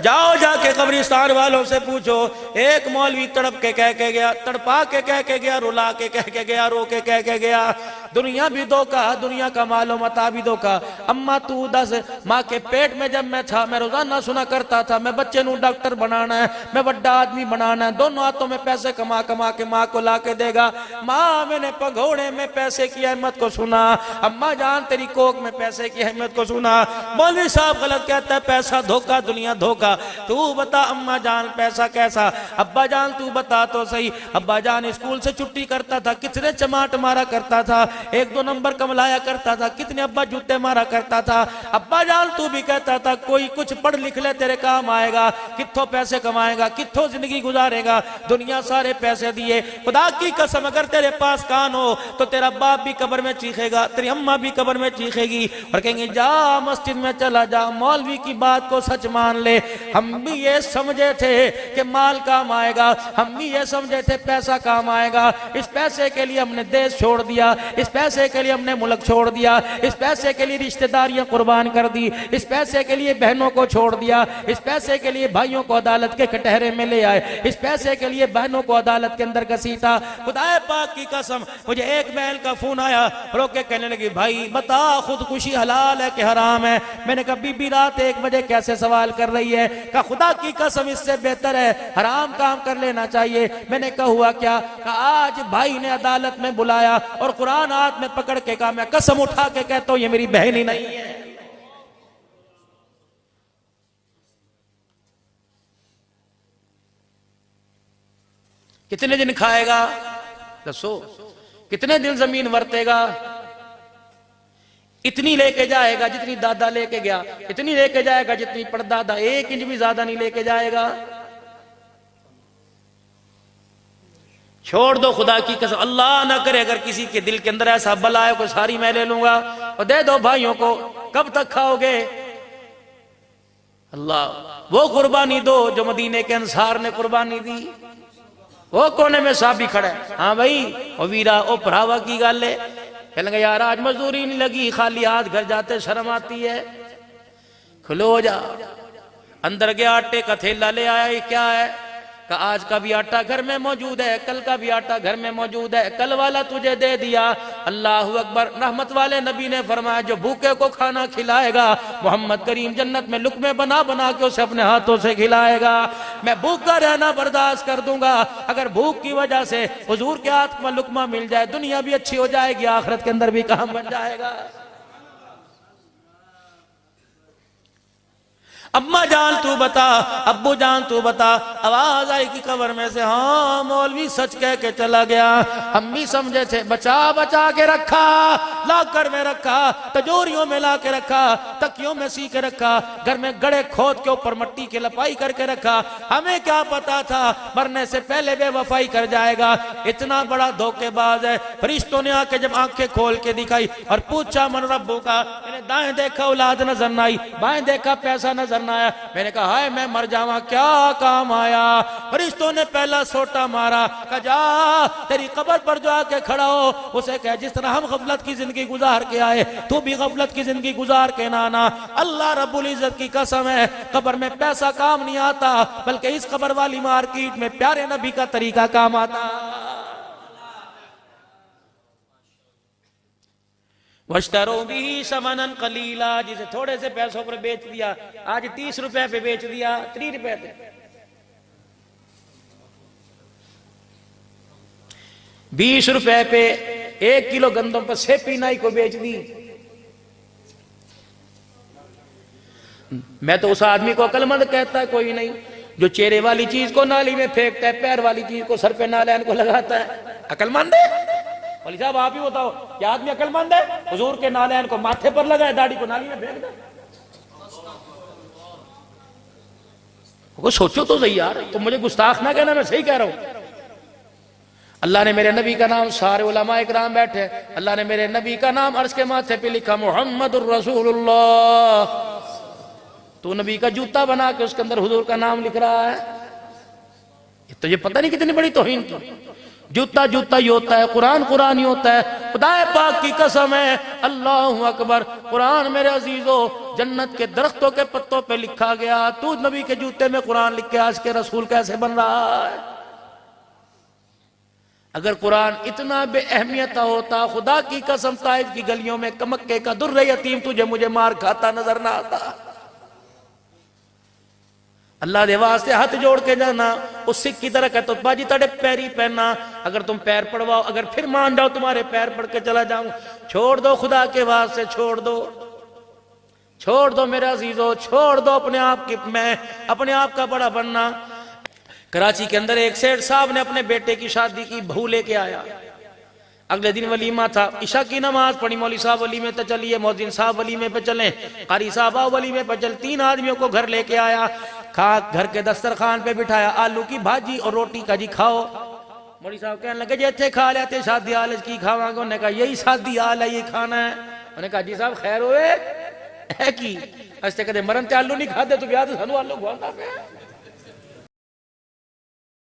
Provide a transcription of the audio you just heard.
जाओ जाके कब्रिस्तान वालों से पूछो, एक मौलवी तड़प के कह के गया, तड़पा के कह के गया, रुला के कह के गया, रो के कह के गया, दुनिया भी धोखा, दुनिया का मालो मता भी धोखा। अम्मा तू दस, माँ के पेट में जब मैं था, मैं रोजाना सुना करता था मैं बच्चे नू डॉक्टर बनाना है, मैं बड़ा आदमी बनाना है, दोनों हाथों में पैसे कमा कमा के माँ को ला के देगा। माँ मैंने पगोड़े में पैसे की अहमियत को सुना, अम्मा जान तेरी कोक में पैसे की अहमियत को सुना। मौलवी साहब गलत कहता है, पैसा धोखा, दुनिया धोखा। तू बता अम्मा जान पैसा कैसा? अब्बा जान तू बता तो सही। अब्बा जान स्कूल से छुट्टी करता था, कितने चमाट मारा करता था, 1-2 नंबर कमलाया करता था, कितने अब्बा जूते मारा करता था। अब्बा जान तू भी कहता था कोई कुछ पढ़ लिख ले तेरे काम आएगा, कित्थों पैसे कमाएगा, कित्थों जिंदगी गुजारेगा, दुनिया सारे पैसे दिए। खुदा की कसम अगर तेरे पास कान हो तो तेरा बाप भी कब्र में चीखेगा, तेरी अम्मा भी कब्र में चीखेगी और कहेंगे जा मस्जिद में चला जा, मौलवी की बात को सच मान ले। हम भी ये समझे थे कि माल काम आएगा, हम भी ये समझे थे पैसा काम आएगा, इस पैसे के लिए हमने देश छोड़ दिया, इस पैसे के लिए हमने मुल्क छोड़ दिया, इस पैसे के लिए रिश्तेदारियां कुर्बान कर दी, इस पैसे के लिए बहनों को छोड़ दिया, इस पैसे के लिए भाइयों को अदालत के कटहरे में ले आए, इस पैसे के लिए बहनों को अदालत के अंदर घसीटा। खुदा पाक की कसम मुझे एक बहन का फोन आया, रोक के कहने लगी भाई बता खुदकुशी हलाल है कि हराम है? मैंने कहा बीबी रात 1 बजे कैसे सवाल कर रही है? कहा खुदा की कसम इससे बेहतर है हराम काम कर लेना चाहिए। मैंने कहा हुआ क्या? कहा आज भाई ने अदालत में बुलाया और कुरान हाथ में पकड़ के कहा मैं कसम उठा के कहता हूं ये मेरी बहन ही नहीं है। कितने दिन खाएगा दसो, कितने दिन जमीन वरतेगा? इतनी लेके जाएगा जितनी दादा लेके गया, इतनी लेके जाएगा जितनी परदादा, 1 इंच भी ज्यादा नहीं लेके जाएगा। छोड़ दो खुदा की कसम, अल्लाह ना करे अगर किसी के दिल के अंदर ऐसा बला है को सारी मैं ले लूंगा और दे दो भाइयों को, कब तक खाओगे? अल्लाह वो कुर्बानी दो जो मदीने के अंसार ने कुर्बानी दी। वो कोने में साहब खड़ा है, हाँ भाई ओ वीरा ओ भरावा की गल है? कहने यार आज मजदूरी नहीं लगी, खाली हाथ घर जाते शर्म आती है। खुलो जा, अंदर गया आटे का थैला ले आया, ये क्या है? का आज का भी आटा घर में मौजूद है, कल का भी आटा घर में मौजूद है, कल वाला तुझे दे दिया। अल्लाह अकबर। रहमत वाले नबी ने फरमाया जो भूखे को खाना खिलाएगा मोहम्मद करीम जन्नत में लुकमे बना बना के उसे अपने हाथों से खिलाएगा। मैं भूखा रहना बर्दाश्त कर दूंगा, अगर भूख की वजह से हुजूर के हाथ में लुकमा मिल जाए दुनिया भी अच्छी हो जाएगी, आखिरत के अंदर भी काम बन जाएगा। अम्मा जान तू बता, अब्बू जान तू बता। आवाज आई कि कब्र में से, हाँ मौलवी सच कह के चला गया, हम भी समझे थे। बचा बचा के रखा, लाकर में रखा, तजोरियों में ला के रखा, तकियों में सी के रखा, घर में गड़े खोद के ऊपर मट्टी की लपाई करके रखा। हमें क्या पता था मरने से पहले बेवफाई कर जाएगा। इतना बड़ा धोखेबाज है। फरिश्तों ने आके जब आंखें खोल के दिखाई और पूछा मन रब्बू का, मैंने दाएं देखा औलाद नजर न आई, बाएं देखा पैसा नजर न आया। मैंने कहा हाय मैं मर जावा, क्या काम आया? फरिश्तों ने पहला सोटा मारा, कहा जा तेरी कब्र पर जो आके खड़ा हो उसे कह जिस तरह हम गफलत की जिंदगी गुजार के आए तू भी गफलत की जिंदगी गुजार के ना आना। अल्लाह रब्बुल इज्जत की कसम है कब्र में पैसा काम नहीं आता, बल्कि इस कब्र वाली मार्केट में प्यारे नबी का तरीका काम आता। वश्तरो भी समनन कलीला, जिसे थोड़े से पैसों पर बेच दिया आज 30 रुपए पे बेच दिया, 30 रुपए पे। 20 रुपए पे 1 किलो गंदम पर सेपी नाई को बेच दी। मैं तो उस आदमी को अक्लमंद कहता है कोई नहीं जो चेहरे वाली चीज को नाली में फेंकता है, पैर वाली चीज को सर पे नालैन को लगाता है। अक्लमंद है? मौलवी साहब आप ही बताओ क्या आदमी अक्लमंद है? हुजूर के नालैन को माथे पर लगाए, दाढ़ी को नाली में फेंक दे। वो सोचो तो सही यार, तुम मुझे गुस्ताख ना कहना, मैं सही कह रहा हूं। अल्लाह ने मेरे नबी का नाम, सारे उलमा इकराम बैठे, अल्लाह ने मेरे नबी का नाम अर्श के माथे पे लिखा मुहम्मदुर रसूलुल्लाह। तो नबी का जूता बना के उसके अंदर हुजूर का नाम लिख रहा है। तुझे पता नहीं कितनी बड़ी तौहीन की। जूता जूता ही होता है, कुरान कुरान ही होता है। खुदाए पाक की कसम है, अल्लाह अकबर, कुरान मेरे अजीजों जन्नत के दरख्तों के पत्तों पे लिखा गया। तू नबी के जूते में कुरान लिख के आज के रसूल कैसे बन रहा है? अगर कुरान इतना बेअहमियत होता, खुदा की कसम ताइफ की गलियों में कमक्के का दुर्रे यतीम तुझे मुझे मार खाता नजर ना आता। अल्लाह दे वास्ते हाथ जोड़ के जाना, उस सिख की तरह कहते तो बाजी तेरे पैरी पहनना, अगर तुम पैर पड़वाओ, अगर फिर मान जाओ तुम्हारे पैर पड़ के चला जाऊं, छोड़ दो खुदा के वास्ते, छोड़ दो, छोड़ दो मेरे अजीजों, छोड़ दो अपने आप की, मैं अपने आप का बड़ा बनना। कराची के अंदर एक सेठ साहब ने अपने बेटे की शादी की, बहू लेके आया, अगले दिन वलीमा था, इशा की नमाज पढ़ी, मौली साहब वलीमे पे चलिए, मौजिन साहब वलीमे पे चले, कारी साहब वलीमे पे चल, 3 आदमियों को घर लेके आया, खा घर के दस्तरखान पे बिठाया, आलू की भाजी और रोटी का जी खाओ। मौली साहब कहने लगे जे इतने खा लेते शादी हाल की खावांगे, उन्होंने कहा यही शादी हाल है, ये खाना है। उन्होंने कहा जी साहब खैर होए है की, असते कदे मरन ते आलू नहीं खाते तो ब्याह तो सानू आलू खवांदा पे।